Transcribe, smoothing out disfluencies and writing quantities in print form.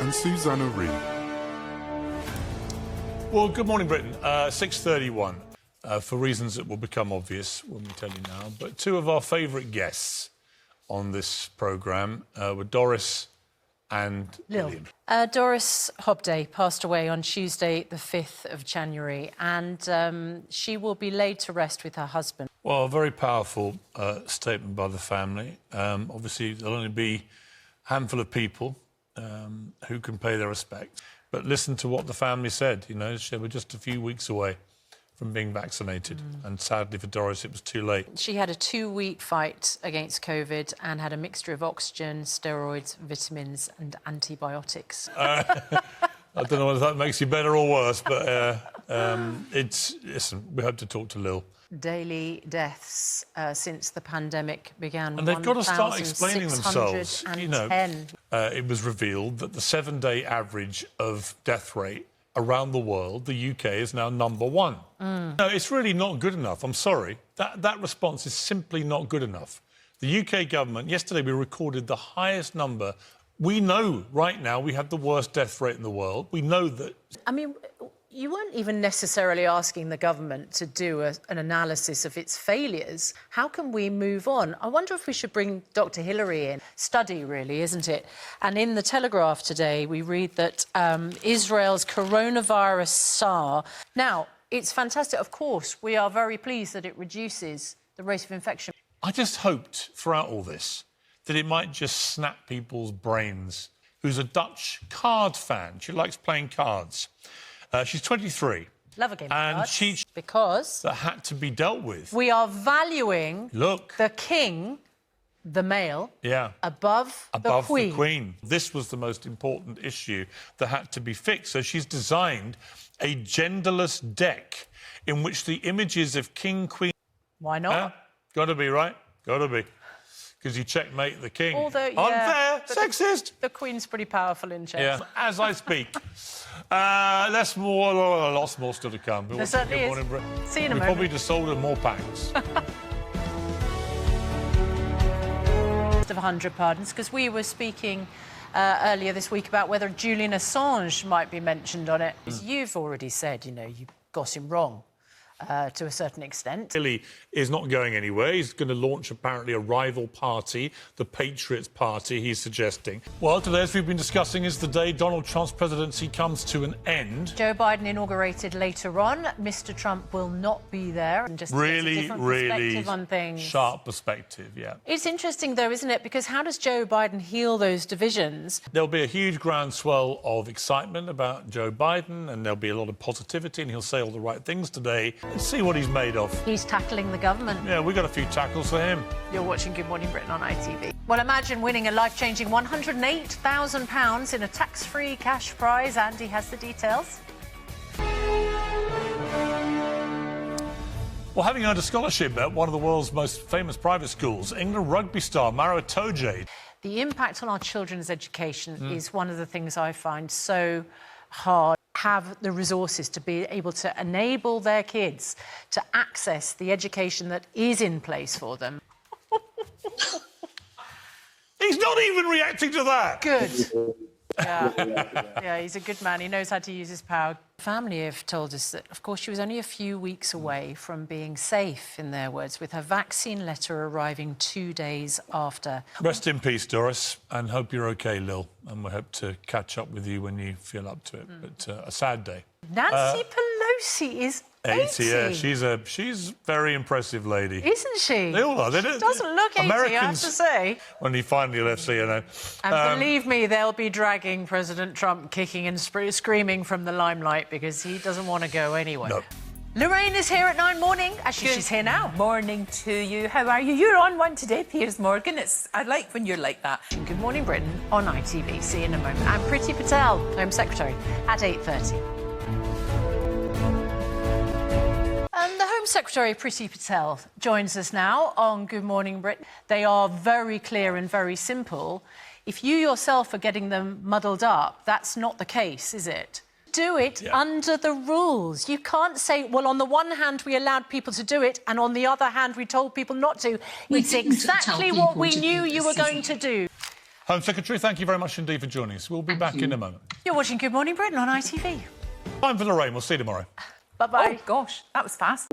and Susanna Reid. Well, good morning, Britain. 6:31. For reasons that will become obvious when we tell you now. But two of our favourite guests on this programme were Doris and Lillian. Doris Hobday passed away on Tuesday, the 5th of January, and she will be laid to rest with her husband. Well, a very powerful statement by the family. Obviously, there'll only be a handful of people who can pay their respect. But listen to what the family said. You know, they were just a few weeks away from being vaccinated. And sadly for Doris, it was too late. She had a 2-week fight against COVID and had a mixture of oxygen, steroids, vitamins and antibiotics. I don't know whether that makes you better or worse, but listen, we hope to talk to Lil. Daily deaths since the pandemic began. And they've got to start explaining themselves. You know, it was revealed that the 7-day average of death rate around the world, the UK is now #1. No, it's really not good enough. I'm sorry. That response is simply not good enough. The UK government, yesterday we recorded the highest number. We know right now we have the worst death rate in the world. We know that... I mean, you weren't even necessarily asking the government to do an analysis of its failures. How can we move on? I wonder if we should bring Dr. Hillary in. Study, really, isn't it? And in The Telegraph today, we read that Israel's coronavirus SAR... Now, it's fantastic. Of course, we are very pleased that it reduces the rate of infection. I just hoped throughout all this that it might just snap people's brains. Who's a Dutch card fan. She likes playing cards. She's 23. Love a game and of cards. she because that had to be dealt with. We are valuing the king, the male, above the queen. This was the most important issue that had to be fixed. So she's designed a genderless deck in which the images of king, queen... Why not? Got to be, right? Got to be. Because you checkmate the king. Although, unfair, sexist. The queen's pretty powerful in chess. Yeah. As I speak. Lots more still to come. There certainly is. See you in a moment. We probably just sold her more packs. Of 100 pardons, because we were speaking earlier this week about whether Julian Assange might be mentioned on it. You've already said, you know, you got him wrong. To a certain extent. Billy is not going anywhere. He's going to launch, apparently, a rival party, the Patriots Party, he's suggesting. Well, today, as we've been discussing, is the day Donald Trump's presidency comes to an end. Joe Biden inaugurated later on. Mr. Trump will not be there. And just really perspective on things. Sharp perspective, yeah. It's interesting, though, isn't it? Because how does Joe Biden heal those divisions? There'll be a huge groundswell of excitement about Joe Biden, and there'll be a lot of positivity, and he'll say all the right things today. Let's see what he's made of. He's tackling the government. Yeah, we got a few tackles for him. You're watching Good Morning Britain on ITV. Well, imagine winning a life-changing £108,000 in a tax-free cash prize. Andy has the details. Well, having earned a scholarship at one of the world's most famous private schools, England rugby star Maro Itoje. The impact on our children's education is one of the things I find so hard. Have the resources to be able to enable their kids to access the education that is in place for them. He's not even reacting to that. Good. Yeah, he's a good man. He knows how to use his power. Family have told us that, of course, she was only a few weeks away from being safe, in their words, with her vaccine letter arriving 2 days after. Rest in peace, Doris, and hope you're OK, Lil. And we hope to catch up with you when you feel up to it. But a sad day. Nancy Pelosi is 80. Yeah, she's a very impressive lady. Isn't she? They all are. They doesn't look 80, I have to say. When he finally left CNN. And believe me, they'll be dragging President Trump kicking and screaming from the limelight because he doesn't want to go anywhere. No. Lorraine is here at 9 morning. Actually, she's here now. Morning to you. How are you? You're on one today, Piers Morgan. I like when you're like that. Good Morning Britain on ITV. See you in a moment. And Priti Patel, Home Secretary, at 8:30. And the Home Secretary, Priti Patel, joins us now on Good Morning Britain. They are very clear and very simple. If you yourself are getting them muddled up, that's not the case, is it? Do it under the rules. You can't say, well, on the one hand, we allowed people to do it, and on the other hand, we told people not to. It's exactly what we knew you were going to do. Home Secretary, thank you very much indeed for joining us. We'll be back in a moment. You're watching Good Morning Britain on ITV. I'm for Lorraine. We'll see you tomorrow. Bye-bye. Oh, gosh, that was fast.